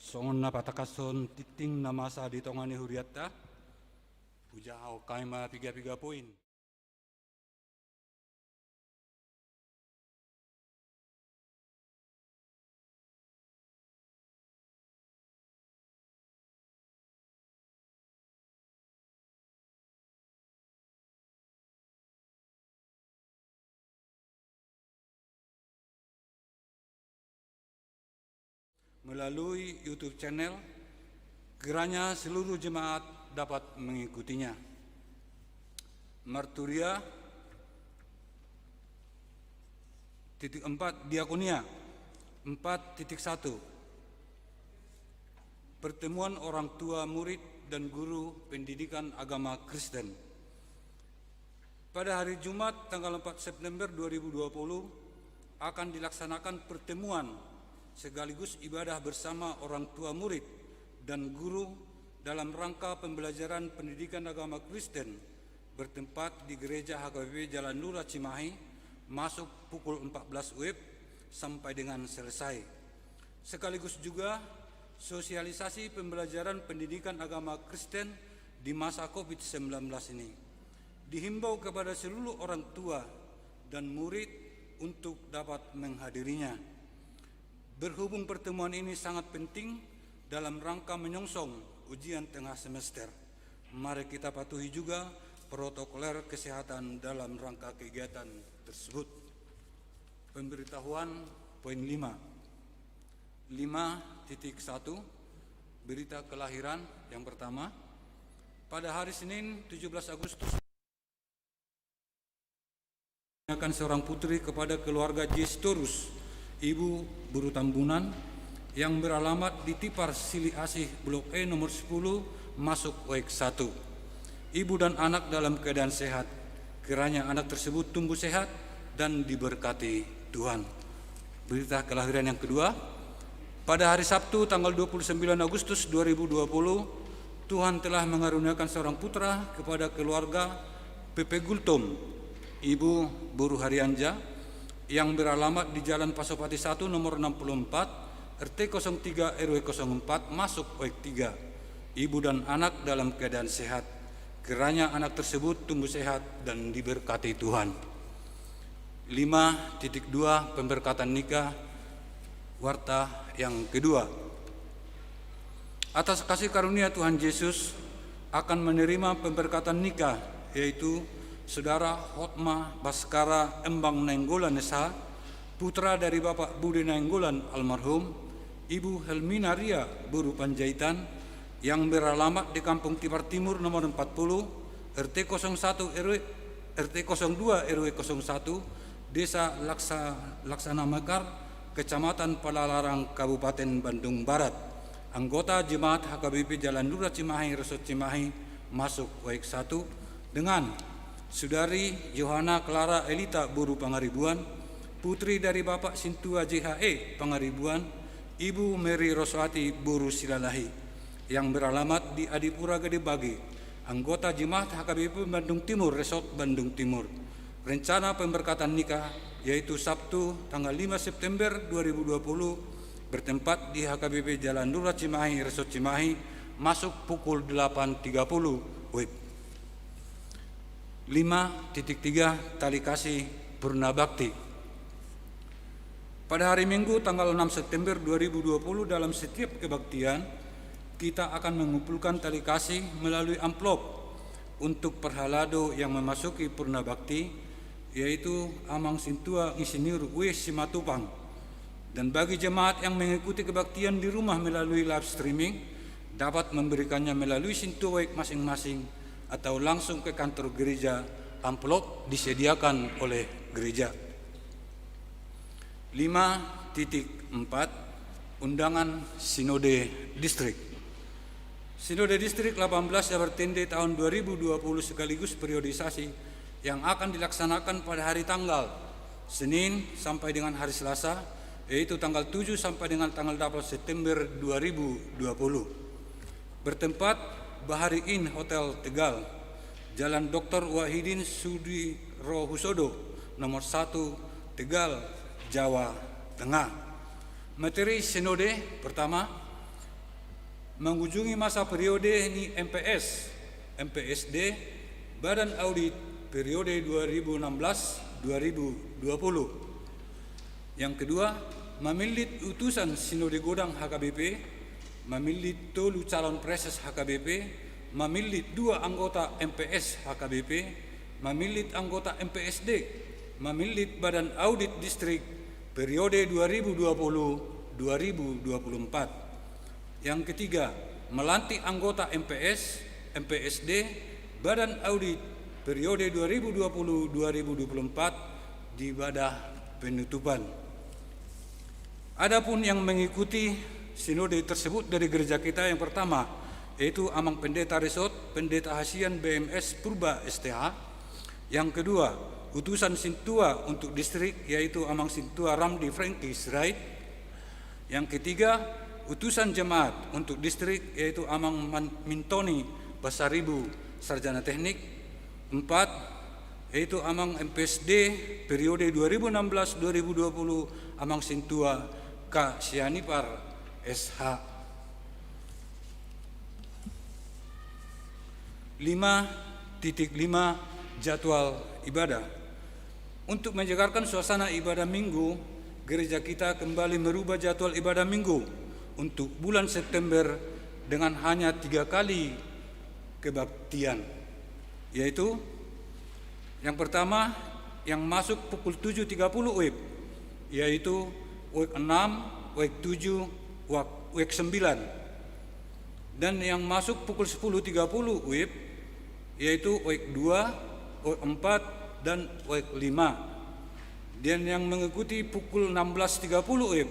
Songon na patakason titing na masa di tongani huriatta, puja hau kaima piga-piga poin. Melalui YouTube channel, kiranya seluruh jemaat dapat mengikutinya. Marturia, 4 Diakonia, 4.1 Pertemuan orang tua murid dan guru pendidikan agama Kristen. Pada hari Jumat tanggal 4 September 2020 akan dilaksanakan pertemuan sekaligus ibadah bersama orang tua murid dan guru dalam rangka pembelajaran pendidikan agama Kristen bertempat di Gereja HKBP Jalan Lurah Cimahi, masuk pukul 14 WIB sampai dengan selesai. Sekaligus juga sosialisasi pembelajaran pendidikan agama Kristen di masa COVID-19 ini. Dihimbau kepada seluruh orang tua dan murid untuk dapat menghadirinya. Berhubung pertemuan ini sangat penting dalam rangka menyongsong ujian tengah semester, mari kita patuhi juga protokoler kesehatan dalam rangka kegiatan tersebut. Pemberitahuan poin 5. 5.1 berita kelahiran yang pertama. Pada hari Senin 17 Agustus akan seorang putri kepada keluarga Gestorus, Ibu Buru Tambunan, yang beralamat di Tipar Sili Asih Blok E nomor 10 masuk WEK 1. Ibu dan anak dalam keadaan sehat. Kiranya anak tersebut tumbuh sehat dan diberkati Tuhan. Berita kelahiran yang kedua. Pada hari Sabtu tanggal 29 Agustus 2020, Tuhan telah mengaruniakan seorang putra kepada keluarga Pepe Gultom, Ibu Buru Harianja, yang beralamat di Jalan Pasopati 1 nomor 64 RT 03 RW 04 masuk WEK 3. Ibu dan anak dalam keadaan sehat. Kiranya anak tersebut tumbuh sehat dan diberkati Tuhan. 5.2 Pemberkatan nikah warta yang kedua. Atas kasih karunia Tuhan Yesus akan menerima pemberkatan nikah, yaitu Saudara Hotma Baskara Embang Nainggolan Esa, putra dari Bapak Budi Nainggolan almarhum, Ibu Helmina Ria Buru Panjaitan, yang beralamat di Kampung Tipar Timur nomor 40 RT 02 RW 01 Desa Laksana Mekar, Kecamatan Palalarang, Kabupaten Bandung Barat. Anggota Jemaat HKBP Jalan Lurah Cimahi, Resort Cimahi, masuk WEK 1 dengan Saudari Yohana Clara Elita Buru Pangaribuan, putri dari Bapak Sintua JHE Pangaribuan, Ibu Mary Roswati Buru Silalahi, yang beralamat di Adipura Gede Bage, anggota Jemaat HKBP Bandung Timur, Resort Bandung Timur. Rencana pemberkatan nikah yaitu Sabtu tanggal 5 September 2020 bertempat di HKBP Jalan Lurah Cimahi, Resort Cimahi, masuk pukul 8.30 WIB. 5.3 Tali Kasih Purna Bakti. Pada hari Minggu tanggal 6 September 2020 dalam setiap kebaktian kita akan mengumpulkan tali kasih melalui amplop untuk perhalado yang memasuki Purna Bakti, yaitu Amang Sintua Insinyur W. Simatupang. Dan bagi jemaat yang mengikuti kebaktian di rumah melalui live streaming dapat memberikannya melalui Sintua masing-masing atau langsung ke kantor gereja. Amplop disediakan oleh gereja. 5.4 Undangan Sinode Distrik. Sinode Distrik 18 Jabartende tahun 2020 sekaligus periodisasi yang akan dilaksanakan pada hari tanggal Senin sampai dengan hari Selasa, yaitu tanggal 7 sampai dengan tanggal 8 September 2020. Bertempat Bahari Inn Hotel Tegal, Jalan Dr. Wahidin Sudirohusodo, nomor 1, Tegal, Jawa Tengah. Materi sinode pertama, mengunjungi masa periode ini MPS, MPSD, Badan Audit periode 2016-2020. Yang kedua, memilih utusan Sinode Godang HKBP, memilih tolu calon preses HKBP, memilih 2 anggota MPS HKBP, memilih anggota MPSD, memilih Badan Audit Distrik periode 2020-2024. Yang ketiga, melantik anggota MPS, MPSD, Badan Audit periode 2020-2024 di ibadah penutupan. Adapun yang mengikuti sinode tersebut dari gereja kita, yang pertama yaitu Amang Pendeta Resort, Pendeta Hasian BMS Purba STH. Yang kedua, utusan Sintua untuk distrik yaitu Amang Sintua Ramdi Franky Sirait. Yang ketiga, utusan jemaat untuk distrik yaitu Amang Mintoni Pasaribu Sarjana Teknik. 4, yaitu Amang MPSD periode 2016-2020 Amang Sintua K. Sianipar SH. 5.5 Jadwal ibadah. Untuk menjagarkan suasana ibadah minggu, gereja kita kembali merubah jadwal ibadah minggu untuk bulan September dengan hanya 3 kali kebaktian, yaitu yang pertama yang masuk pukul 7.30 WIB, yaitu WIB 6, WIB 7, WIB 9. Dan yang masuk pukul 10.30 WIB, yaitu WIB 2, WIB 4, dan WIB 5. Dan yang mengikuti pukul 16.30 WIB,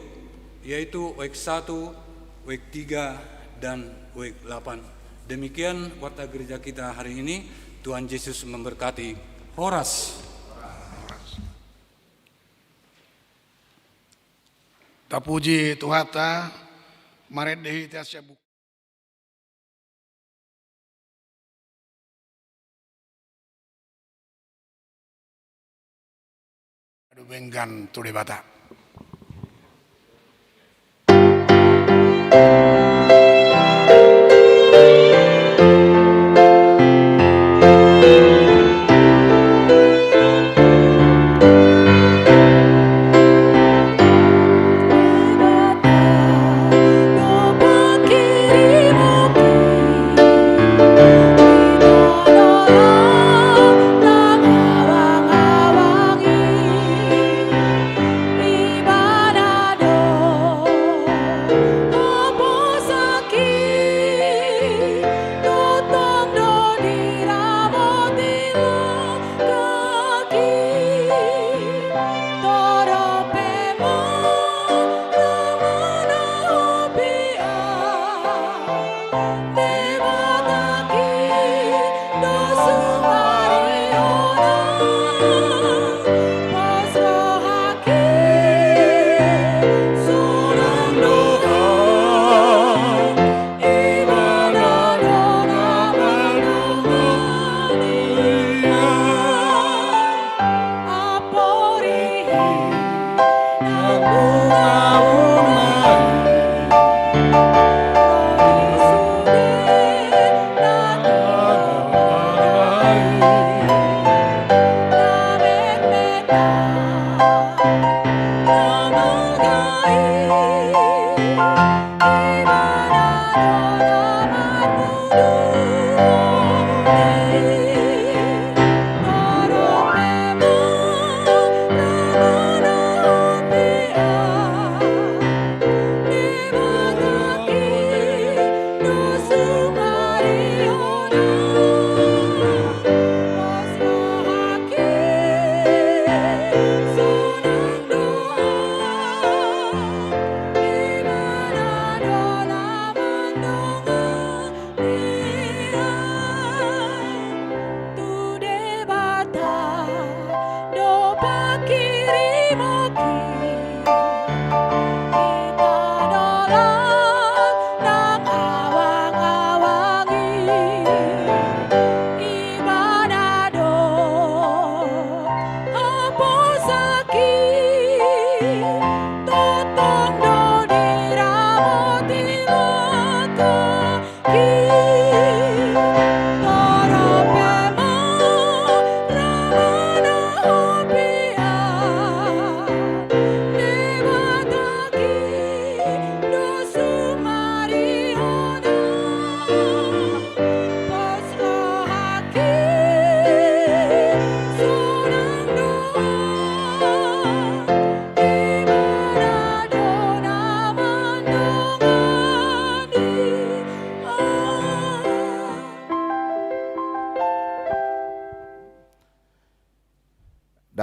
yaitu WIB 1, WIB 3, dan WIB 8. Demikian warta gereja kita hari ini. Tuhan Yesus memberkati. Horas. Tapuji Tuhata, maret dehi tiasya buku. Aduh benggan tu debata.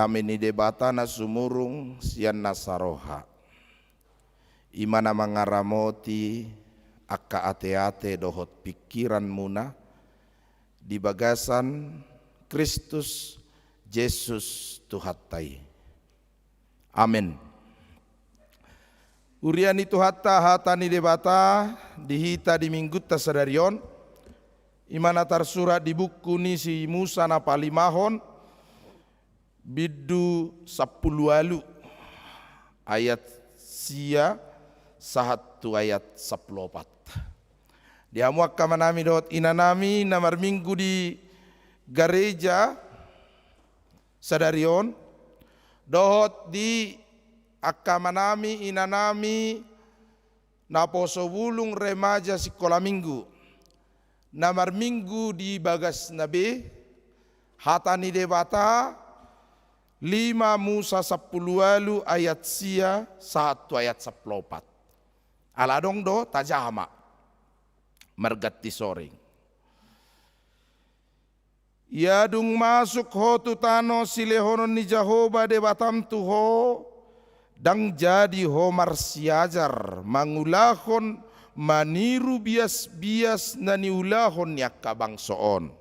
kami ni debata na sumurung sian nasaroha. Imana mangaramoti akka ate-ate dohot pikiran muna di bagasan Kristus Yesus Tuhattai. Amin. Urian itu hata ni debata dihita di minggu tasadarion. Imana tarsurat di buku ni si Musa na palimahon bidu 10 ayat sia 1 ayat 14. Diamu akka manami dot inanami namar minggu di gereja sadarion dohot di akka manami inanami naposo bulung remaja sekolah minggu namar minggu di bagas nabe hatani debata 5 Musa 10 ayat sia 1 ayat 14. Aladong do tajama margat ti soring. Ya dung masuk ho tutano silehonon ni Jehovah de batam tuho dang jadi ho marsiajar mangulahon maniru bias-bias na niulahon yak kabangsoon.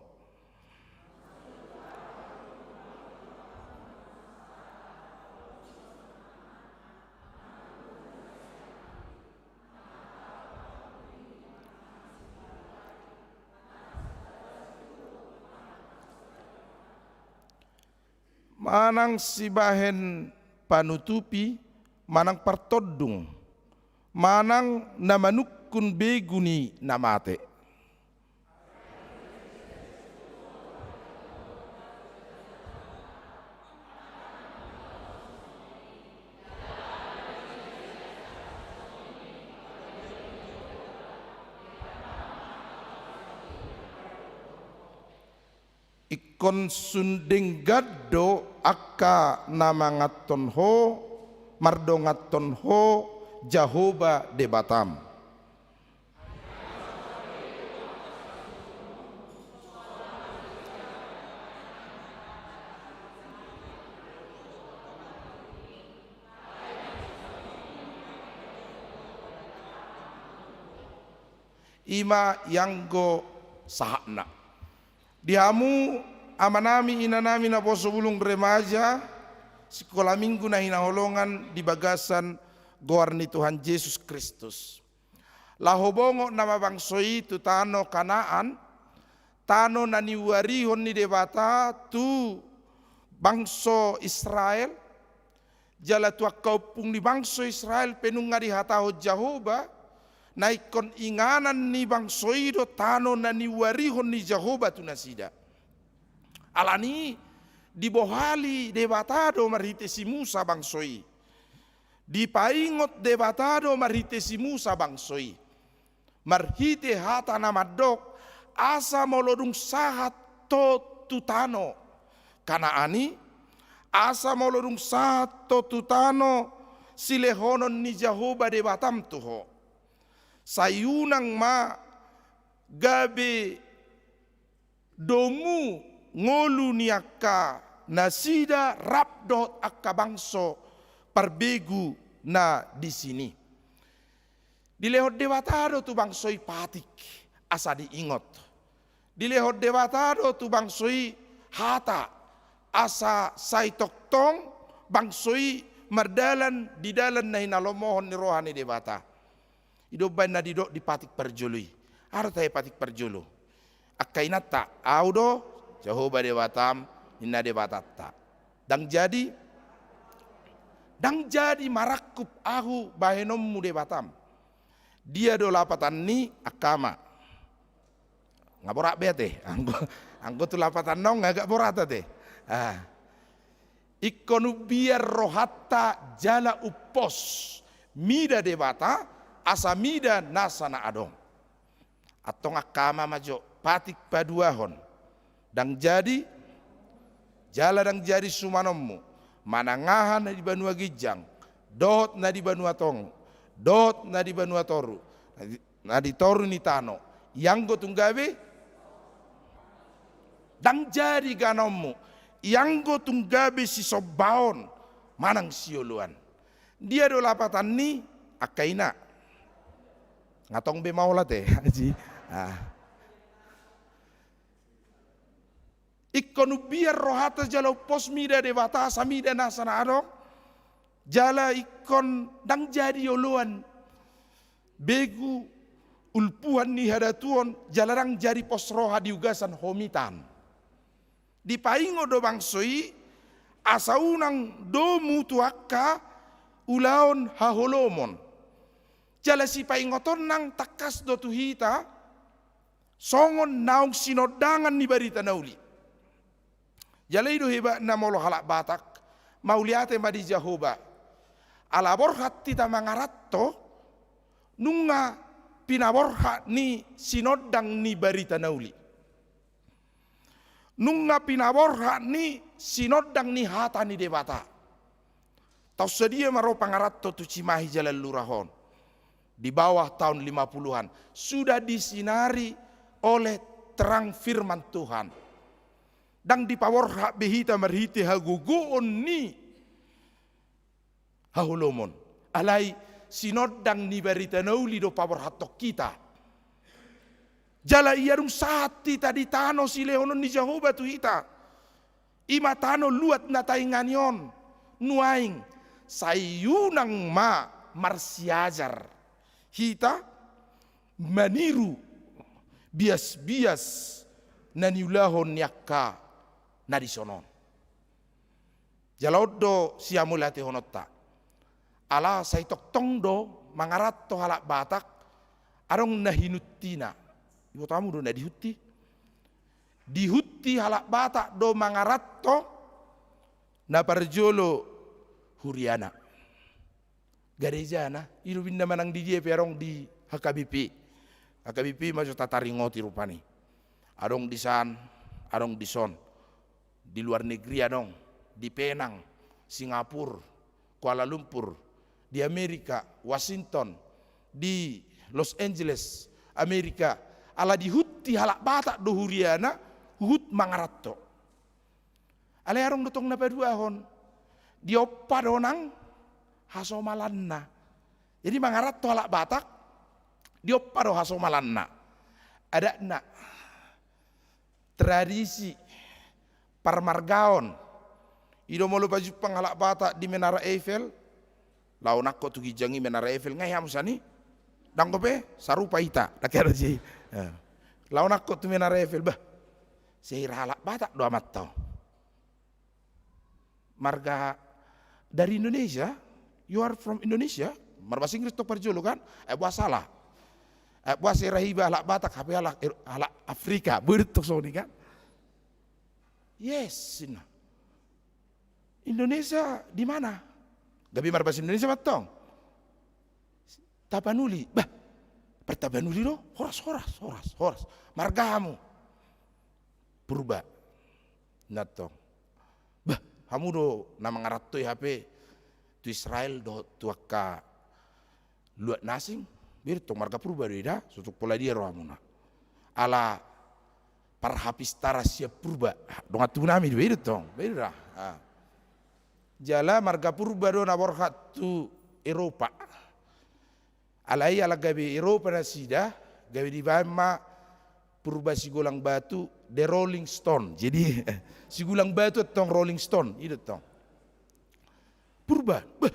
Manang sibahen panutupi, manang partodung, manang namanukun beguni namate. Ikon sunding gaddo akka namangaton ho mardongaton ho Jehovah de batam. Ima yanggo sahakna. Diamu amanami inanami na poso bulung remaja sekolah minggu na hinaholongan di bagasan goar ni Tuhan Yesus Kristus. Lahobongo nama bangsoi tu tano Kanaan, tano na niwarihon ni debata tu bangso Israel, jala tua kaupung ni bangso Israel penunga di hataho Jehovah, naikon inganan ni bangsoi do tano na niwarihon ni Jehovah tu nasida. Alani dibohali debatado marhite si Musa bangsoi. Dipaingot debatado marhite si Musa bangsoi. Marhite hata namadok asa molodung sahat to tutano. Kanaani asa molodung sahat to tutano silehonon ni Jehovah debatam tuho. Sayunang ma gabe domu ngolu niaka nasida rabdot akka bangso parbegu na di sini. Dilehot dewatado tu bangsoi patik asa diingot. Dilehot dewatado tu bangsoi hata asa sai toktong bangsoi mardalan di dalan na hinalomohon ni rohani dewata. Idoban na didok di patik perjului. Artai patik perjulu. Akainata audo Jehovah dewatam inna dewatatta. Dang jadi marakup ahu bahenommu dewatam. Dia do lapatan ni akama. Ngaborak bete. Anggo tu lapatan nong agak borata teh. Ikonu biar rohatta jala upos mida dewata asamida nasana adong. Atong akama majo patik paduahon. Dang jadi jala dang jadi sumanommu. Manangahan na di Banua Gijang. Dot na di Banua Tong. Dot na di Banua Toru. Na di Toru ni Tano. Yang go tunggabe. Dang jadi ganommu. ianggo tunggabe si sobaon manang sioluan. Dia do lapatan ni akaina. Ngatong be maulat haji. Ikonu biar rohata jala posmida dewata samida nasana adong. Jala ikon dang jadi oluan. Begu ulpuan ni hadatuon jalarang jadi pos roha diugasan homitan. Di paingo do bangsoi asaunang do mutuaka ulaon haholomon. Jala si paingoton nang takas do tuhita songon naung sinodangan ni barita nauli. Jala ido heba na molo halak batak mauliate madi Jahoba. Ala borhat tita mangaratto nunga pinaborha ni sinodang ni barita nauli. Nunga pinaborha ni sinodang ni hata ni debata. Tau sedia maro pangaratto tu cimahi jalan lurahon. Di bawah tahun 50-an. Sudah disinari oleh terang firman Tuhan. Dang dipaborha behita marhiti haguguon ni hahulomon. Alai sinodang ni barita nauli do paborha tok kita. Jala iarung sati tadi tano si lehonon ni Jahoba tu hita. Ima tano luat na tainganyon. Nuaing sayunang ma marsiajar. Hita maniru bias-bias naniulahon yakka nadisonon. Jalaudo siamulati honotta. Ala saitok tongdo mangaratto halak batak arong nahinuttina. Ibu tamu do na dihutti. Dihutti halak batak do mangaratto na parjolo huriana. Gereja na iru binda manang di dia perong di HKBP. HKBP majo tataringoti rupani. Adong di san, adong di son. Di luar negeri adong, di Penang, Singapura, Kuala Lumpur, di Amerika, Washington, di Los Angeles, Amerika. Ala dihutti halak batak do huriana, hut mangaratto. Ala arong dotong na paduahon. Dioppa donang hasomalanna. Jadi mangaratto halak batak, dioppa do hasomalanna. Ada na tradisi parmargaon. Ido molo baju panghalak batak di Menara Eiffel. Lau nakko tu gijangi Menara Eiffel ngai hamusani. Dang kope sarupa ita. Dakera ji. Lau nakko tu Menara Eiffel bah. Sehir halak batak do amat tau. Marga dari Indonesia, you are from Indonesia. Marbahasa Inggris to parjolo kan? Buah salah. Buah serahiba halak batak, hape halak Afrika. Bertuk soni kan? Yes. Indonesia di mana? Gabi marbahasa Indonesia matong. Tapanuli. Bah. Pertapanuli do. Horas. Margamu. Purba. Natong. Bah. Hamu do na mangaratto HP tu Israel do tuaka luat nasing. Birto marga purba do ida. Sutuk pola dia rohamuna. Ala parhapistara siap purba. Dong atu nami do birto. Birra. Jala marga purba do na borhat tu Eropa. Alai ala gabi Eropa na sida, gabi di bama purba sigulang batu the Rolling Stone. Jadi sigulang batu tong Rolling Stone itu tong. Purba, bah,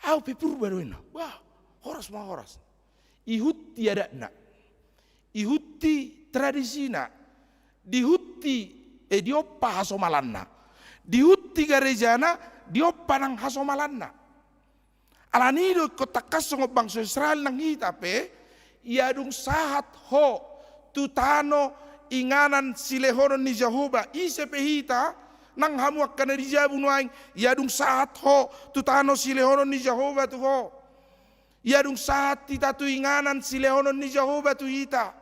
au pe purba do ina. Wah, horas. Ihutti ada na. Ihutti tradisina. Dihutti dioppa hasomalanna. Dihutti garejana dioppa nang hasomalanna. Alanido kotakas song bangsa Israel nang hitape iadung sahat ho tutano inganan silehonon ni Jahoba isepe hita nang hamuak kana dijabu nuaing iadung sahat ho tutano silehonon ni Jahoba tu ho iadung sahat tita tu inganan silehonon ni Jahoba tu hita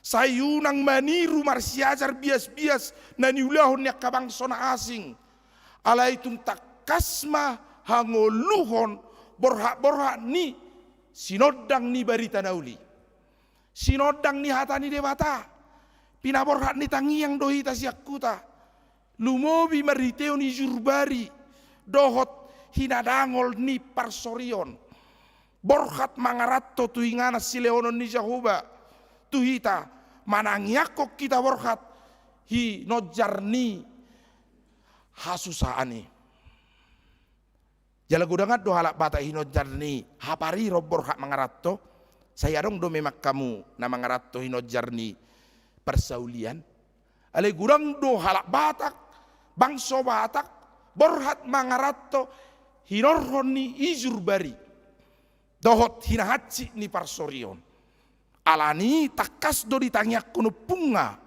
sayunang maniru marsiajar bias-bias naniulahon yak kabangsona asing alaitum takasma hangoluhon borhak ni sinodang ni barita nauli. Sinodang ni hata ni dewata. Pinaborhak ni tangiang dohita siakuta. lumobi mariteo ni jurbari, dohot hinadangol ni parsorion, borhat mangaratto tu ingana sileonon ni Jahoba, tu hita manangyakok kita borhat hi nojarni hasusaani. Jala gudangat do halak bata hi nojarni hapari ro borhat mangaratto, saya dong do memak kamu na mangaratto hi nojarni persaulian. Ale gurang do halak batak, bangso batak, borhat mangaratto hinorhon ni ijurbari, dohot hinahatsi ni parsorion. Alani takas do ditangyak kuno punga,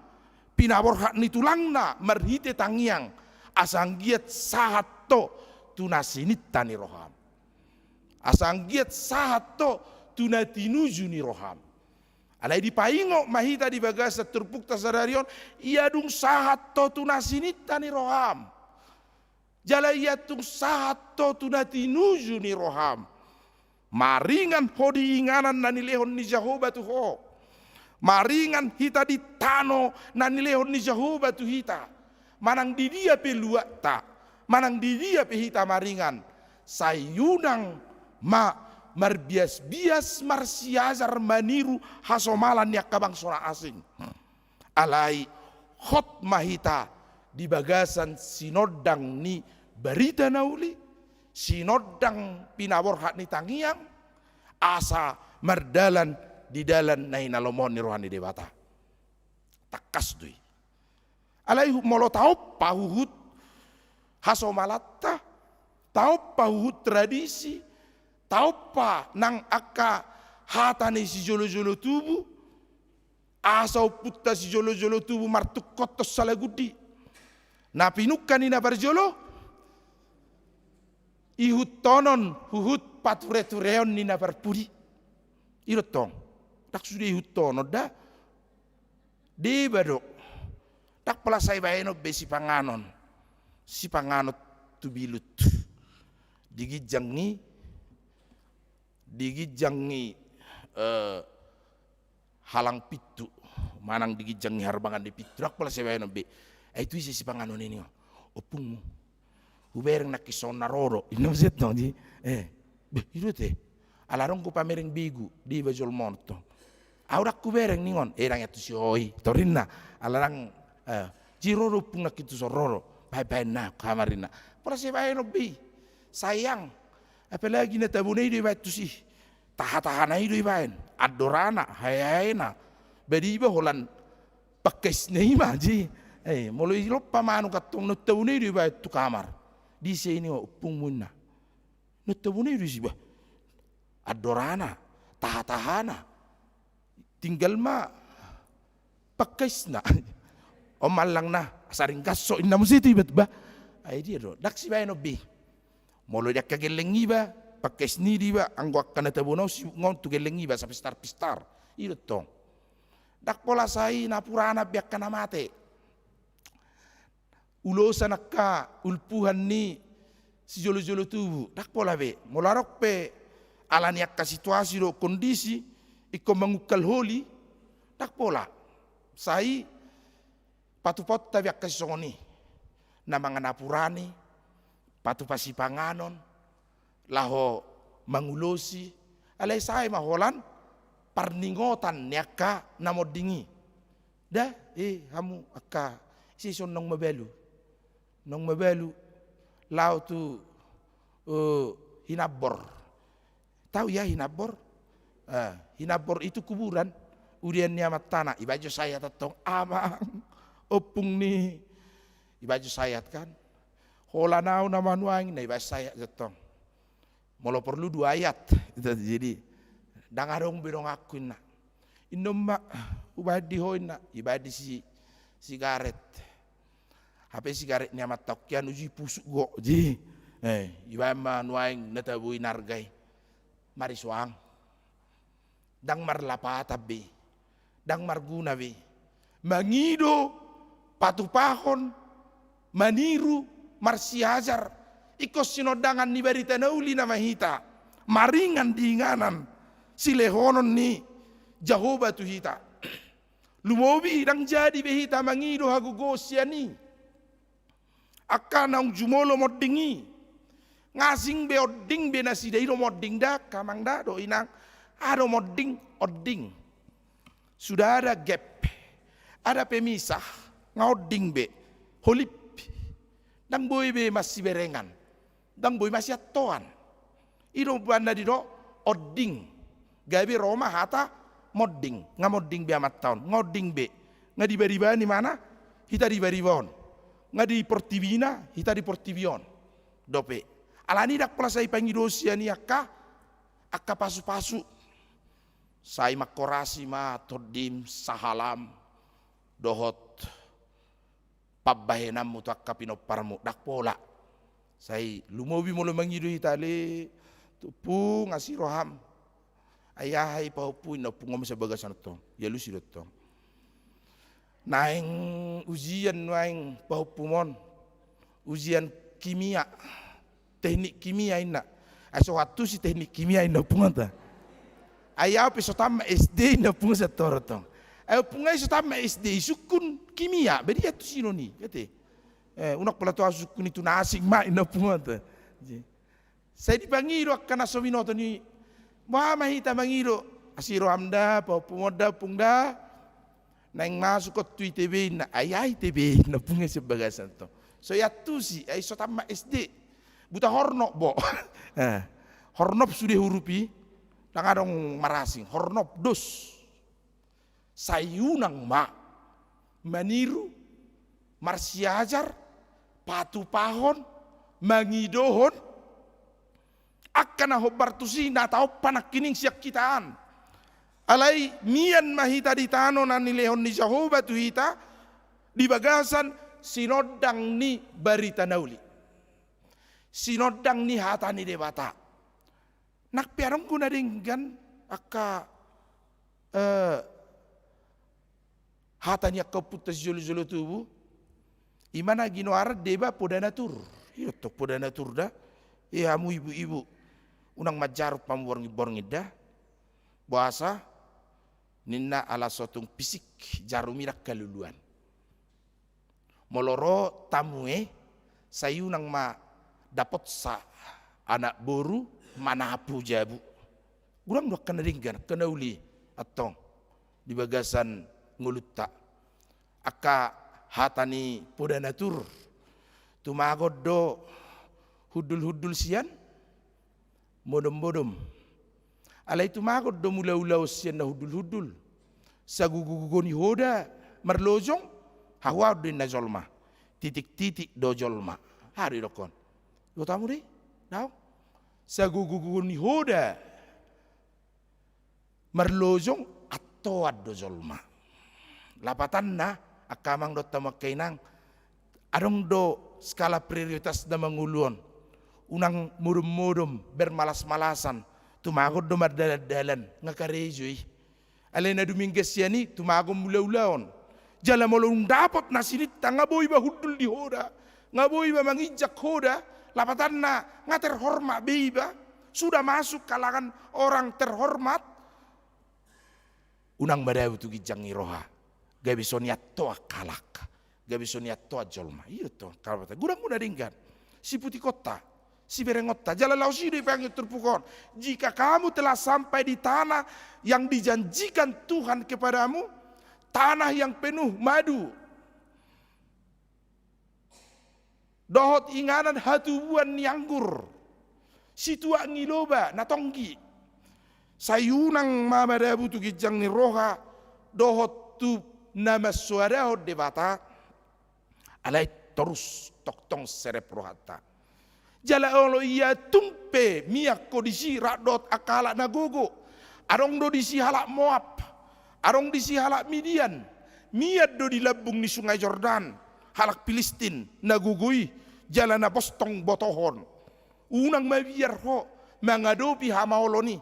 pinaborhat ni tulangna marhite tangyang, asanggiat sahatto tunasinit tani roham. Asanggiat sahatto tunatinuju ni roham. Alai di paingo mahita di bagasa turpukta sadarion, ia dung sahatto tunasinit tani roham. Jala ia tung sahatto tunatinuju ni roham. Maringan ho diinganan na nilehon ni Jahoba tu ho. Maringan hita di tano na nilehon ni Jahoba tu hita. Manang di dia pelua ta. Manang di dia hita maringan. Sayunang marbias-bias marsiazar maniru hasomalan yak kabangsona asing. Alai hot mahita di bagasan sinodang ni barita nauli. Sinodang pinaborhat ni tangiang, asa merdalan di dalan nai nalomon ni rohani dewata. Takas dui. Alai molo tau pahuhut hasomalatta, tau pahuhut tradisi, tau pa nang akka hatane si jolo-jolo tubuh, asau putta si jolo-jolo tubuh martuk kotos salagudi. Napinukkan ina barjolo, ihut tonon huhut pature-tureon nina parpudi. Iro tong. Tak sudah ihut tonon dah. Di badok. Tak pala say bayano be si panganon. Si panganot tubilut. Digijangi halang pitu. Manang digijangi harbangan di pitu. Tak pala say bayano be. Itu si panganon ini. Opungmu. Ubereng nakison naroro, inoset no di, itu teh, alarong ku pamereng bigu di bajol monto, aurak ku bereng ningon, erang itu si oi, torina, alarang jiroro pun nak itu sororo, bye na kamarina, proses bayi nobi, sayang, apalagi na tabunai di batu si, tahan itu ibaen, adorana, hayana, beriba holan, pakai snema ji, mulai lupa manu katong na tabunai di batu kamar. Di sini upung muna. Nutabunay di siba. Adorana, tahana. Tinggal ma pakais na. O malang na saring kaso inna mo sito ibat ba? Ay di ro. Dak si ba no bi. Molo dak kageleng iba, pakais ni di ba ang wak kana tabunaw si ngon tu geleng iba sa pistar. Iro tong. Dak pola sai na purana biak kana mate. Ulosan akka ulpuhan ni si jolo-jolo tubuh dak pola be molarok pe alani akka situasi do kondisi iko mangukal holi dak pola sai patupot tabi akka songoni na mga napurani patu pasipanganon laho mangulosi alay sai maholan parningotan ni akka namodingi da hamu akka sison nong mabelu nong mabelu lau tu hinabor. Tahu ya hinabor? Hinabor itu kuburan. Urian niamat tanah. Ibaju sayat atong amang opung ni ibaju sayat kan. Hola nau nama nuang na ibaju sayat atong. Molo perlu 2 ayat. Jadi dangarong birong akuin na. Inom ma ubadi hoin na ibadi si sigaret. HP sigaret ni amat tokyan uji pusuk go ji iba manuaing natabuin nargay mariswang dang marlapa tabi dang marguna bi mangido patupahon maniru marsiajar ikos sinodangan ni barita nauli na mahita maringan diinganan silehonon ni Jahoba tu hita lumobi dang jadi behita mangido hagugosya ni Aka naung jumolo modingi. Ngasing be oding be nasi dai do moding da kamang da do inang. Ado moding oding. Sudah ada gap. Ada pemisah. Ngoding be. Holip. Dang boy be masih berengan. Dang boy masih atoan. Iro banda di do oding. Gabi Roma hata modding. Ngamoding be amat tahun. Ngoding be. Ngadiba-diba ni mana? Hita diba-dibon. Ngadi portivina, hita di portivion. Dope. Alani dak pelasai pangidosia ni akka pasu-pasu. Sai makorasi ma todim sahalam dohot pabbahenam mutu akka pinoparmu dak pola. Sai lumobi molo mangido hitale tupu ngasi roham. Ayahai paupu inopungom sa bagasan to. Ya lu sidot to. Naing ujian naing paupumon. Ujian kimia. Teknik kimia ina. Aso watu si teknik kimia ina pungan ta. Ayah pisotama SD ina pungan sa torotong. Ayo pungai sotama SD sukun kimia. Beri atu sinoni kate. Unak pala to sukun itu nasing ma ina pungan ta. Saya dipangiro kana sawinoto ni mahita mangiro asiro amda paupumoda pungda. Nang masuk ke ITB na ayah ITB na punga sa bagasan to. So ya tu si ay sotama SD. Buta hornop bo. Hornop sudah hurupi. Nang adong marasing. Hornop dos. Sayunang ma. Maniru. Marsiajar. Patu pahon. Mangidohon. Akan ahobar tu si na tau panakining siyak kitaan. Alai mian mahita di tano na nilehon ni Jehovah tu hita di bagasan sinodang ni barita nauli. Sinodang ni hata ni debata. Nak piarong ko na ringgan aka hata niya kaputas jolo-jolo tubu. Imana ginoara deba poda natur. Iyo tok poda natur da. Hamu ibu-ibu. Unang majarot pamuborngi-borngi da. Bahasa ninna ala sotong pisik jarumirak kaluluan. Moloro tamue sayunang ma dapat sa anak boru manapu jabu. Gurang dua kena ringgan, kena uli atong di bagasan ngulutta. Aka hatani poda natur. Tumagod do hudul-hudul sian modom-modom. Alai tumagod do mula-ulaw siyan na hudul-hudul. Sa gugugugoni hoda marlojong hawa din na jolma. Titik-titik do jolma. Hari dokon. Yo tamu deh. Now. Sa gugugugoni hoda marlojong atoad do jolma. Lapatan na akamang do tamakainang arong do skala prioritas na manguluan. Unang murum-murum bermalas-malasan. Tumagod do mardadalan nga karejoy. Alay na Dominguez yani tumagod mula-ulaon. Jala molong dapat na sinita nga boy ba hudul di hoda. Nga boy ba mangijak hoda. Lapatan na nga terhormat beiba. Sudah masuk kalangan orang terhormat. Unang madaw tu gijang iroha. Gabisonia toa kalak. Gabisonia toa jolma. Iyo to kalabata. Gurang-guna ringgan. Si putih kota. Si berengotta, jalan lausi di pengen terpukul. Jika kamu telah sampai di tanah yang dijanjikan Tuhan kepadamu, tanah yang penuh madu, dohot inganan hatubuan nianggur, situa ngiloba natonggi, sayunang mamadabu tu gijang ni roha, dohot tu nama suara debata, alai terus toktong serep rohata. Jala olo iya tumpe miak kodisi radot akala nagogo. Arong do disi halak Moab. Arong disi halak Midian. Miat do di labung ni sungai Jordan. Halak Filistin nagugui. Jala na bostong botohon. Unang mabiar ho mangadopi ha maoloni.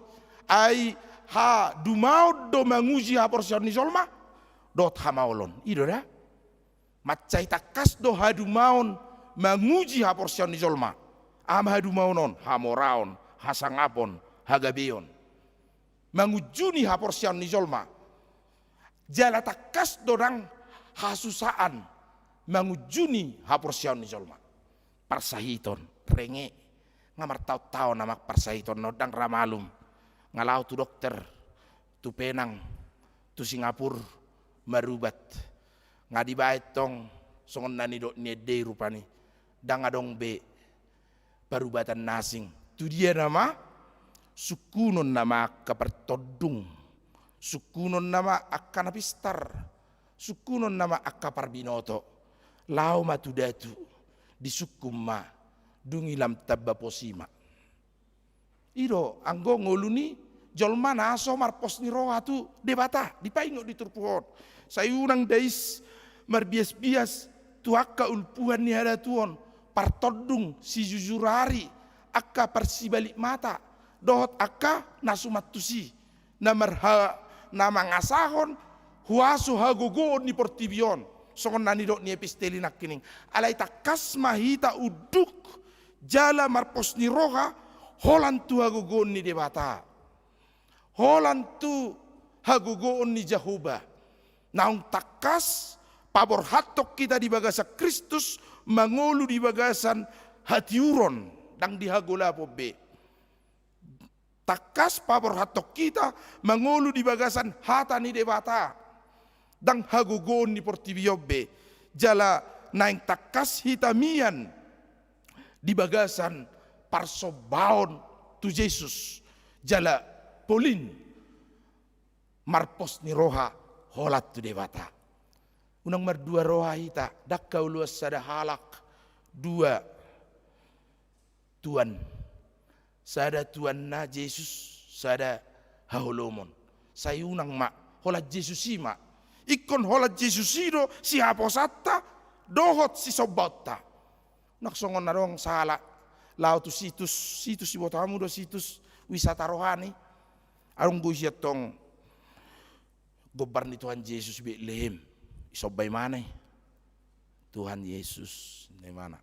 Ai ha dumaud do manguji ha porsion ni solma. Dot ha maolon. Ido da. Macai takas do ha dumaun manguji ha porsion ni solma. Amhadu maunon, hamoraon, hasangapon, hagabeon. Mangujuni haporsian ni jolma. Jala takas dorang hasusaan. Mangujuni haporsian ni jolma. parsahiton renge ngamar tau nama parsahiton nodang ramalum ngalau tu dokter tu Penang tu Singapura marubat ngadi bae tong songon nani dok nede rupani dang adong be parubatan nasing tu dia nama sukunon nama kapertodung sukunon nama akana pistar sukunon nama akapar binoto lau matudatu di sukumma dungilam tabba posima ido anggo ngoluni jolma naso marpos ni roha tu debata dipaingo di turpuhon sayunang dais marbias-bias tuaka ulpuhan ni hada tuon partodung si jujurari akka persibalik mata dohot akka nasumatusi nama ngasahon huasu hagogo ni portibion songon nani dok ni episteli nakkining alai takas mahita uduk jala marpos ni roha holan tu hagogo ni debata holan tu hagogo ni jahuba naung takas pabor hatok kita di bagasa Kristus mangolu di bagasan hatiuron dang dihagola pobe takas pabor hatok kita mangolu di bagasan hata ni debata dang hagogon ni portibiobe jala naing takas hitamian di bagasan parsobaon tu Yesus jala polin marpos ni roha holat tu debata unang mardua roha hita dakka uluas sada halak dua tuan sada tuan na Yesus sada haholomon sayunang ma holat Yesus ma ikon holat Yesus do si haposatta dohot si sobotta naksongon narong sala lau tu situs si botamu do situs wisata rohani arung gusiat tong gobar ni Tuhan Yesus Betlehem isobay mana Tuhan Yesus di mana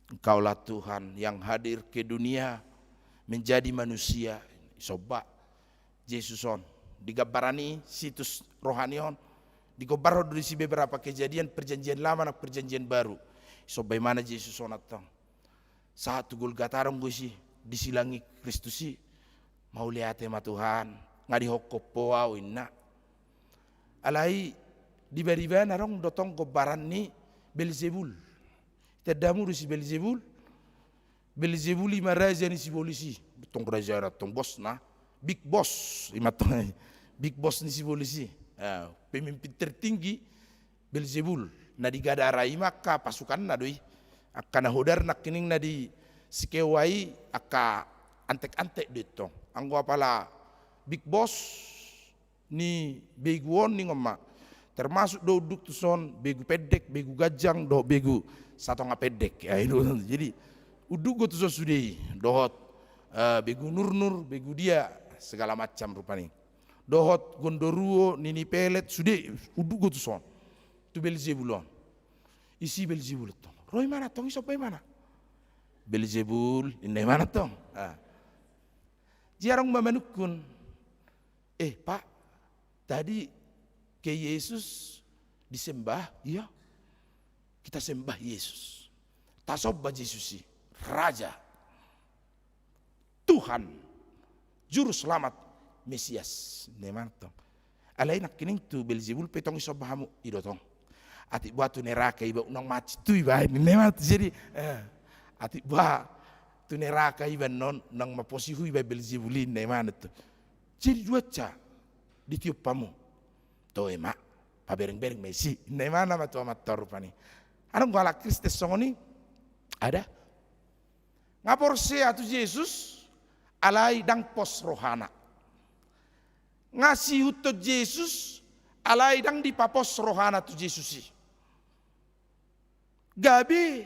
Engkaulah Tuhan yang hadir ke dunia menjadi manusia isoba Yesuson digabarani situs rohanion digobar dari si beberapa kejadian perjanjian lama dan perjanjian baru isobay mana Yesuson atang saat Golgota rong gusi disilangi Kristusi mau lihat ma Tuhan ngadi hokko poa inna alai diberi-beri narong dotong gobaran ni Belzebul tadamu si Belzebul lima raja ni si polisi tong raja tong bos na big boss imatong big boss ni si polisi pemimpin tertinggi Belzebul na digadarai maka pasukan na doi akana hodar nak kining na di sikewai aka antek-antek dito anggo apala big boss ni beguon ni ngoma termasuk do duk tuson begu pedek begu gajang do begu satonga pedek ya itu jadi uduk go tuson sudei dohot begu nur begu dia segala macam rupani dohot gondoruo nini pelet sudei uduk go tuson tu Belzebulon isi Belzebul to roy mana tong iso mana Belzebul ini mana tong jarang memanukun Pak tadi ke Yesus disembah, iya kita sembah Yesus. Tasobba Yesusi, Raja, Tuhan, Juru Selamat, Mesias. Nemantong. Alay nak kining tu Belzebul petong isobahamu idotong. Ati buat tu neraka iba unang mati tu iba nemat jadi ati buat tu neraka iba non nang maposihu iba Belzebulin neman tu. Jadi dua ca ditiup pamu. To emak pabereng-bereng mesi nemana ma to amat torupani anong gala Kristus songoni ada ngapor se atu Yesus alai dang pos rohana ngasih uto Yesus alai dang di papos rohana tu Yesusi gabi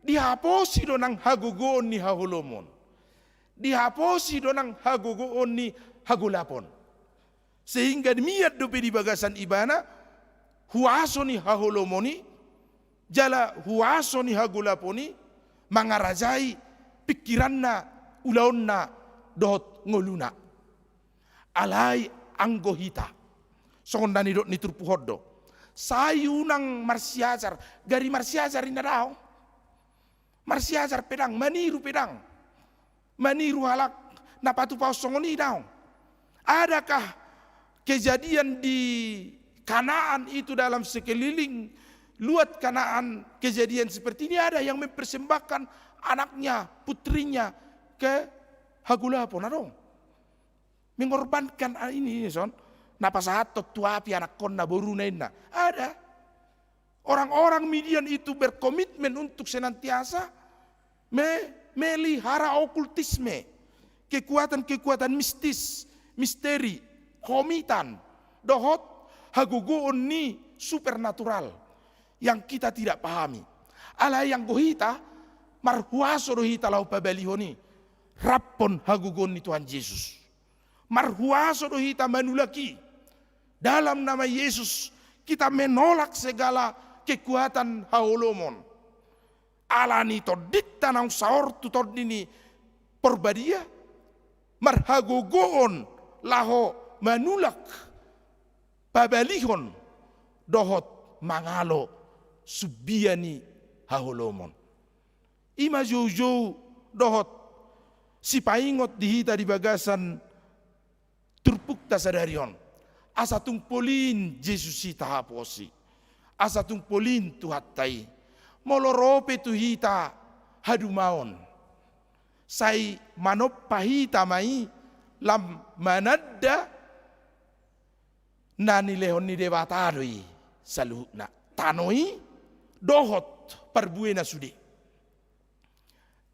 dihaposi do nang hagogoon ni hahulomon dihaposi do nang hagogoon ni hagulapon sehingga demiat dope di bagasan ibana huaso ni hahulomoni jala huaso ni hagulaponi mangarajai pikiranna ulaonna dohot ngoluna alai anggohita songondani dot ni turpuhoddo sayunang marsiajar gari marsiajar inna dao marsiajar pedang, maniru pedang, maniru halak, napatu paus songoni daun. Adakah kejadian di Kanaan itu dalam sekeliling luat Kanaan, kejadian seperti ini? Ada yang mempersembahkan anaknya, putrinya ke hagulapon, adong. Mengorbankan ini, son. Napa saat tuapi anak konna borunaina. Ada. Orang-orang Midian itu berkomitmen untuk senantiasa melihara okultisme, kekuatan-kekuatan mistis, misteri, komitan, dohot, hagugoon ni supernatural yang kita tidak pahami. Ala yang gohita, marhuaso dohita lau pabalihoni, rappon hagugoon ni Tuhan Yesus. Marhuaso dohita manulaki, dalam nama Yesus kita menolak segala kekuatan haolomon. Ala ni todit tanang saor tutod ini porbadia, marhagogoon laho manulak pabalihon dohot mangalo subiani haholomon. Ima jojo dohot si paingot dihita di bagasan turpukta sadarion. Asatung polin Jesus si tahaposi. Asatung polin tuhatai. Molorope tuhita hadumaon. Sai manop pahita mai lam manadda nani lehon ni devatadoi saluhna tanoi dohot perbuena sudi.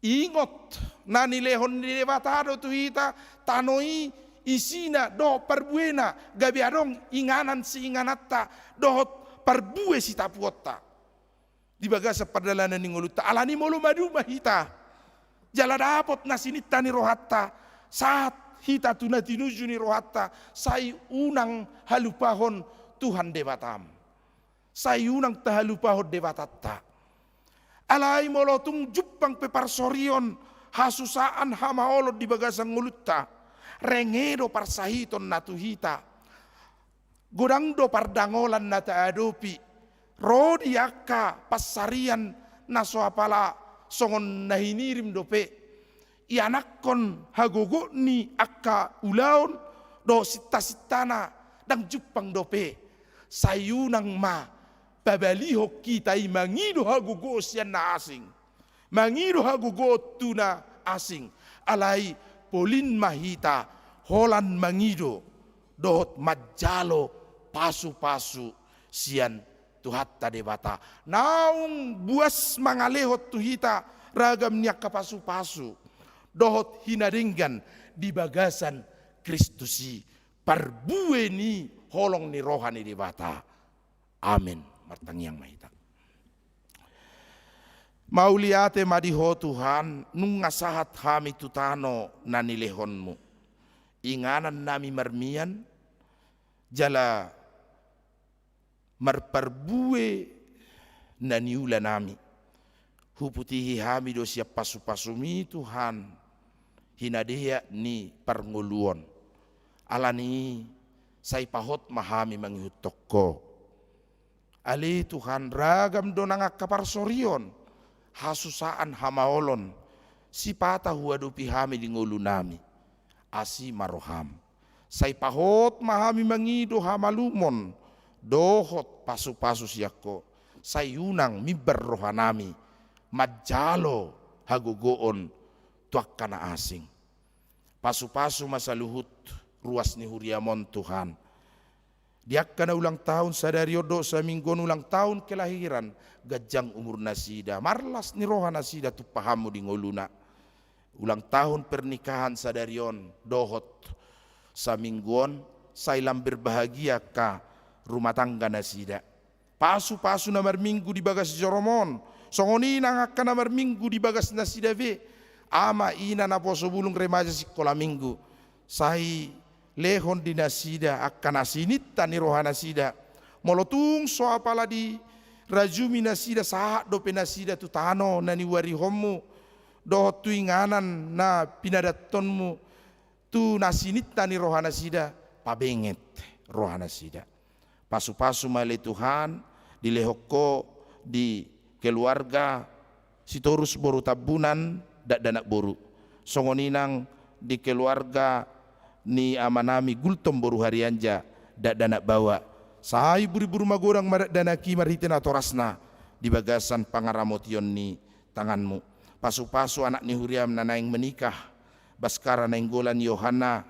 Ingot nani lehon ni devatado tuhita tanoi isina do perbuena gabi adong inganan si inganatta dohot perbue si tapuotta. Di bagasa perdalanan ni nguluta alani molo madu mahita. Jala dapot nasinita ni rohatta saat hita tuna tinuju ni rohatta sai unang halupahon Tuhan dewatam. Sai unang tahalupahon dewatatta. Alai molo tung jupang peparsorion hasusaan hamaolo di bagasa nguluta. Rengedo parsahiton natuhita. Godangdo pardangolan nata adopi. Rodi akka pasarian naso apala songon nahinirim dope. Ianakkon hagogo ni akka ulaon do sita-sitana dang jupang dope. Sayunang ma babaliho kitai mangido hagogo siyan na asing. Mangido hagogo tuna asing. Alai polin mahita holan mangido dohot majalo pasu-pasu sian tuhatta debata. Naung buas mangalehot tuhita ragam niak kapasu-pasu dohot hinaringgan di bagasan Kristusi parbue ni holong ni rohani debata. Amin. Martangiang mahita. Mauliate madiho Tuhan, nung ngasahat kami tutano na nilehonmu. Inganan nami marmian, jala marparbue na niula nami. Huputihi kami do siya pasu-pasumi Tuhan, hinadeya ni parnguluon. Alani say pahot mahami manghutok ko. Ali Tuhan ragam do nangakaparsorion. Hasusaan hamaolon si pata huadupi hami di ngulu nami asi maroham say pahot mahami mangido hamalumon dohot pasu-pasu siyako say unang miber rohanami majalo hagogoon tuak kana asing pasu-pasu masaluhut ruas ni huriamon Tuhan. Diak kana ulang tahun sadariodo sa minggon ulang tahun kelahiran gajang umur nasida marlas ni roha nasida tu pahamu di ngoluna ulang tahun pernikahan sadarion dohot sa minggon sailam berbahagia ka rumah tangga nasida pasu-pasu namar minggu di bagas joromon songoni nangak namar minggu di bagas nasida ve ama ina na poso bulung remaja sikola minggu sai lehon di nasida akan asinita ni roha nasida molotung so apala di rajumi nasida sahat do penasida tu tano nani wari homu do tu inganan na pinadatonmu tu nasinita ni roha nasida pabenget roha nasida pasu-pasu male Tuhan di lehoko di keluarga sitorus boru tabunan dak danak boru. Songoninang di keluarga ni amanami gultom boru harianja dak danak bawa. Sai buru-buru magorang marak danaki marhiten atorasna di bagasan pangaramotion ni tanganmu. Pasu-pasu anak ni Huriam nanaing menikah. Baskara nainggolan Yohana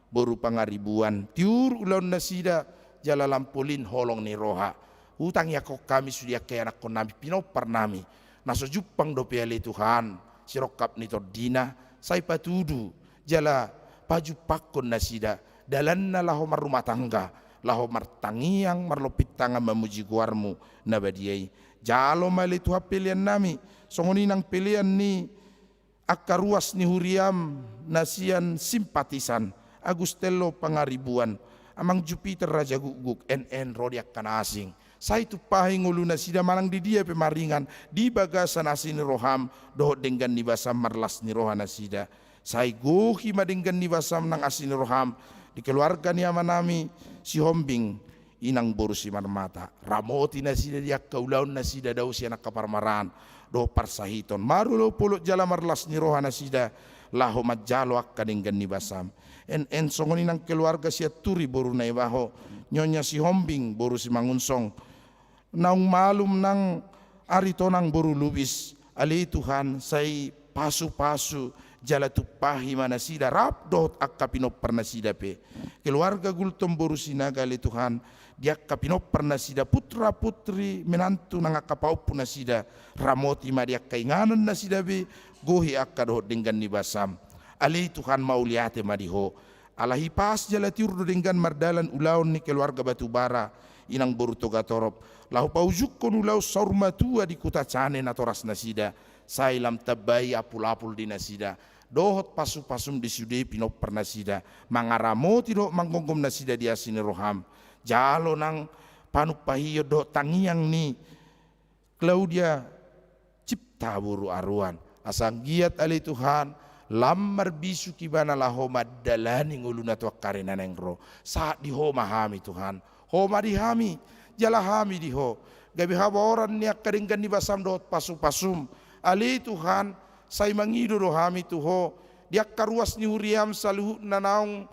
boru pangaribuan. Tiur ulaun nasida jala lampolin holong ni roha. Hutang yakok kami sudia kaya anak konami pinopar nami. Naso jupang do piali Tuhan. Sirokap ni tordina. Sai patudu jala paju pakon nasida. Dalan na laho marumah tangga. Laho martangiang marlopit tangan memuji guarmu nabadiai. Jalo mali Tuhan pilihan nami. Songoninang pilihan ni akaruas ni Huriam nasian simpatisan. Agustello pangaribuan. Amang Jupiter Raja Guguk NN rodiak kana asing. Sai tu pahing ulu nasida malang di dia pemaringan di bagasan asin roham dohot dengan ni basam marlas ni roha nasida. Sai gohi madenggan ni basam nang asin roham di keluarga ni amanami si Hombing inang boru si marmata. Ramoti nasida dia kaulaun nasida dau si anak kaparmaran do parsahiton. Marulo puluk jala marlas ni roha nasida laho majalo akka dengan ni basam. En songoni nang keluarga si aturi boru na ibaho. Nyonya si Hombing boru si mangunsong. Naung malum nang aritonang boru lubis. Ali Tuhan say pasu-pasu jala tupahi manasida rapdot akka pinopar nasida pe. Keluarga gultom boru sinaga ali Tuhan. Dia akka pinopar nasida putra putri menantu nang akka paupu nasida. Ramoti ma dia kainganan nasida be. Gohi akka dohot dengan nibasam. Ali Tuhan mauliate madiho. Alahi pas jala tiurdo dengan mardalan ulaun ni keluarga batubara. Inang boru toga torop. Lahu paujukon ulau saurmatua di kuta cane natoras nasida. Sailam tabai apul-apul di nasida. Dohot pasu-pasum di sude pinopar nasida. Mangaramoti do manggongom nasida di asini roham. Jalo nang panuk pahiyo do tangiang ni Claudia cipta buru aruan. Asang giat ali Tuhan. Lamar bisu kibana laho madalani nguluna tuak karena nengro. Saat di ho mahami Tuhan. Ho madihami. Jala hami diho. Gabi haboran niak kadenggan di basam dot pasum-pasum. Ali Tuhan say mangido do hami tuho. Diak karuas ni Huriam saluhu nanaung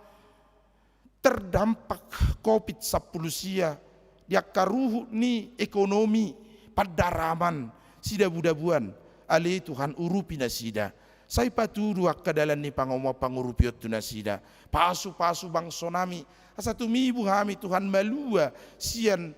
terdampak COVID-10 sia. Diak karuhu ni ekonomi padaraman sida budabuan. Ali Tuhan urupi nasida. Say paturu akadalan ni pangomo pangurupiot tu nasida. Pasu-pasu bang sonami. Asa tumibu hami Tuhan malua sian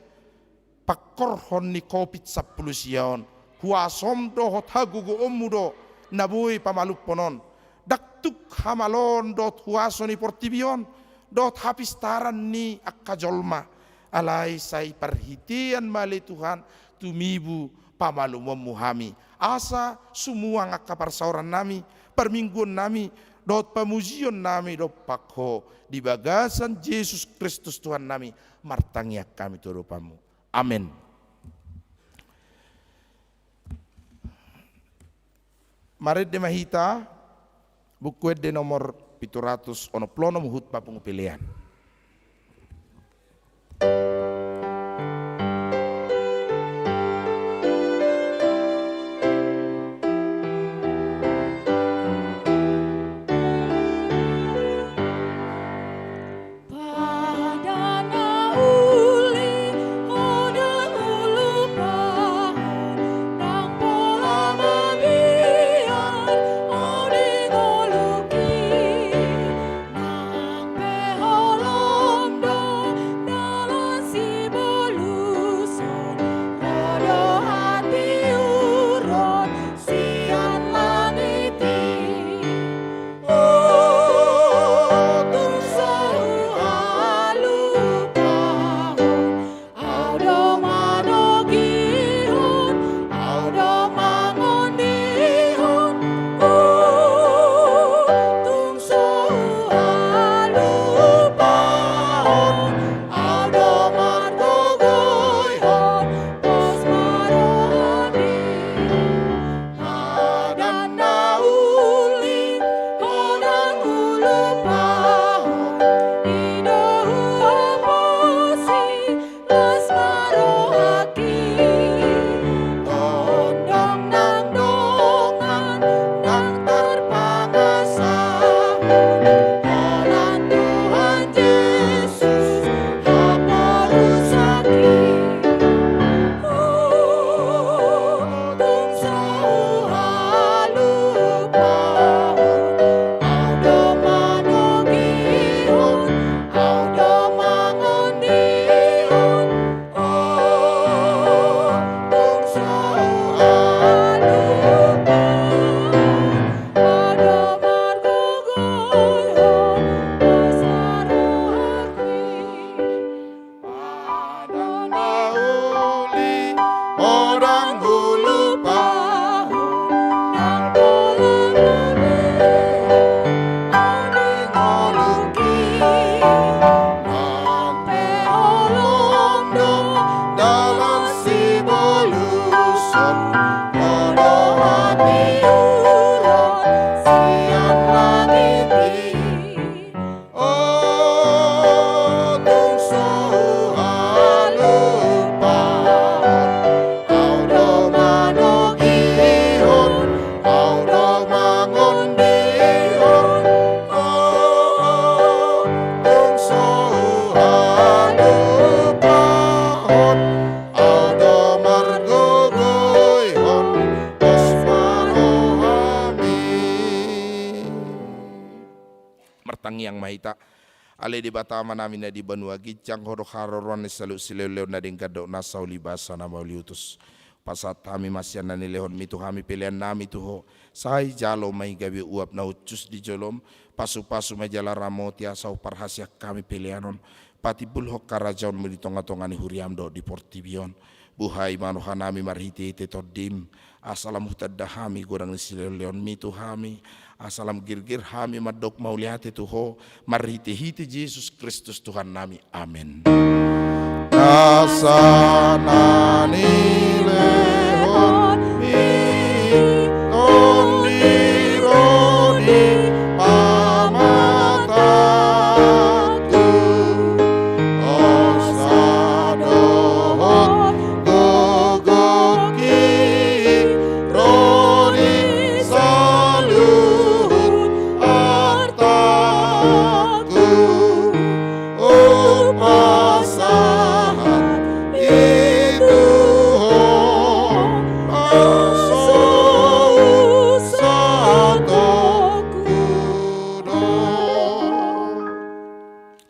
pakorhon ni COVID-10 siyaon. Huasom dohot hagugo omudo nabui pamaluk ponon. Daktuk hamalon dot huaso ni portibion. Dot hapistaran ni akajolma. Alai say perhitian mali Tuhan tumibu pamalumom muhami. Asa semua ngakaparsauran nami. Permingguan nami. Dot pamuzion nami dot pakho. Di bagasan Yesus Kristus Tuhan nami. Martangiak kami turupamu. Amin. Marit de mahita buku de nomor 700 ono plono muhut papung pilihan. Orang hulu dalam si boluson podo hati ulon sian langiti oh tungsu halupahon audo manogihon audo mangondihon oh tungsu halupahon audo margogoihon osmanohami martangi yang mahita ale di batama namin na di banua gijang horo haroron ni salu sileleon na ding kado na sauli basa na mauliutus pasat kami masyan na nilehon mito kami pilihan nami tuho say jalo may gabi uap na ucus di jolom pasu-pasu may jala ramotia sau parhasya kami pilihanon pati bulhok karajaon mo ditong-atongan ni huriamdo di portibion buhay manuhan nami marhiti-hiti todim asalam hutadahami gorang ni sileleon mito kami asalam girgir hami madok mauliati tuho marhiti-hiti Yesus Kristus Tuhan nami amin. Nasanani lehon miton dironi pamataku osadohon gogoki roni saluhut artaku upasahan itu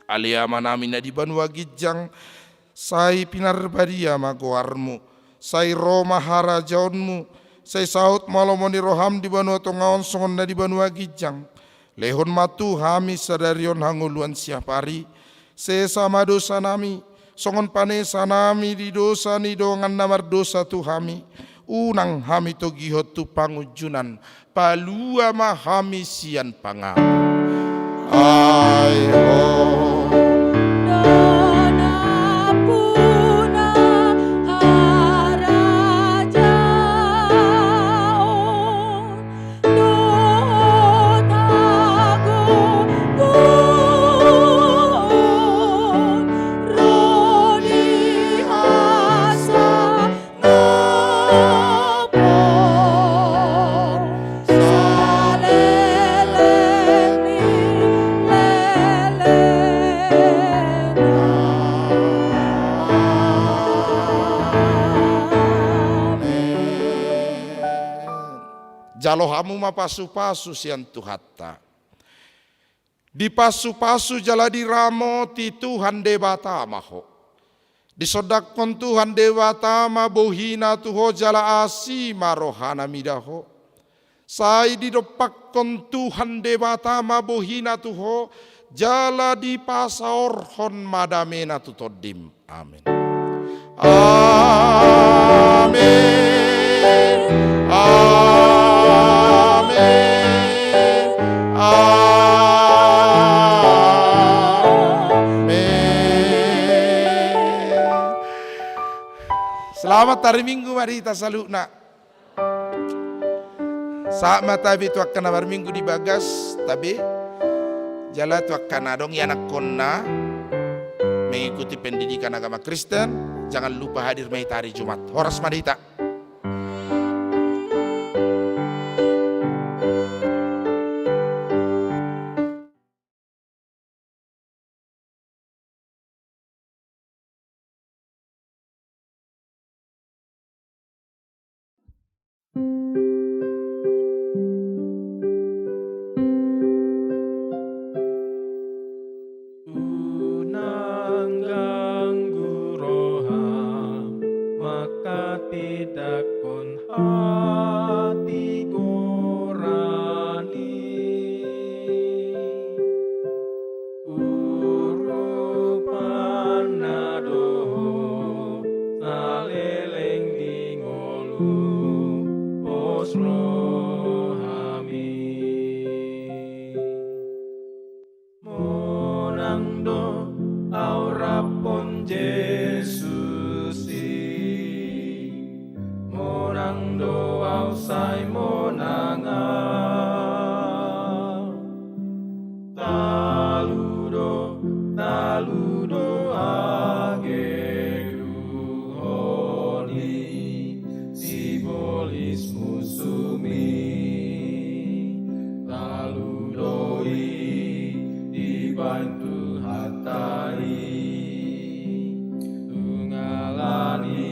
aliama namin na di banua gijang say pinarbadia magoarmu say roma harajaonmu say saut malomoni roham di banua tongaon songon na di banua gijang lehon matu hami sadarion hanguluan siapari sesama dosa nami songon panesa nami di dosa ni dongan namar dosa tu hami unang hami to gihot tu pangujunan palua mahami sian pangamu ayo jalo hamu ma pasu-pasu sian Tuhatta. Di pasu-pasu jala di ramo ti Tuhan debata maho. Di sodakon Tuhan dewata ma bohina tuho jala asi marohana midaho. Sai di dopakkon Tuhan debata ma bohina tuho jala di pasaorhon madamena tutodim. Amin. Amin. Amin. Amin. Selamat hari Minggu mari kita salutna. Saat mata itu akan hari Minggu di bagas tapi jala tu akan adong anak konna mengikuti pendidikan agama Kristen. Jangan lupa hadir mahita hari Jumat. Horas madita. Tidak kun hati gurani morando aura pon Jesus morando au sai monanga taludo age duhoni sibolis musumi taludoi dibantu hatai tungalani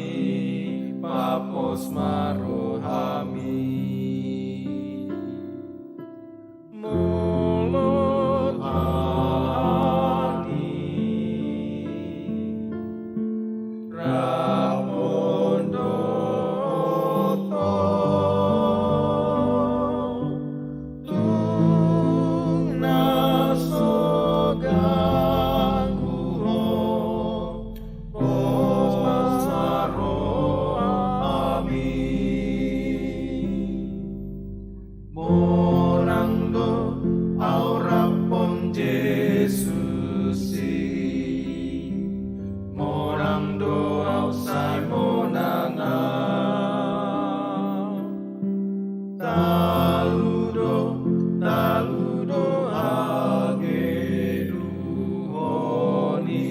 papos marohami mulut hani rapondo tung nasoga morando aura pon Jesus morando au sai monanga taludo age duhoni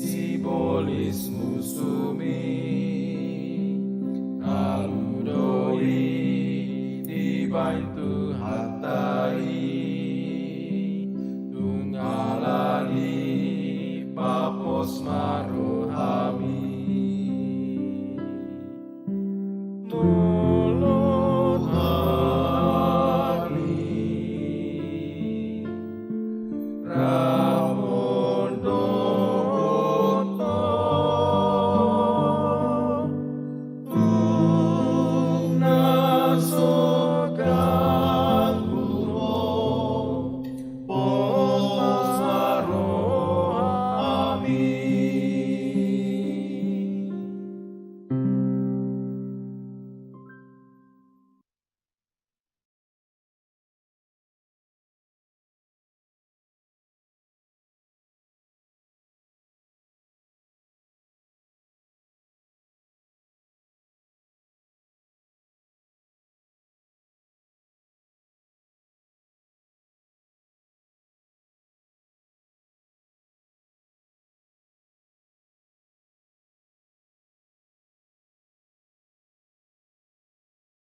sibolis musumi taludoi dibantu hatai tungalani papos marohami mulut hani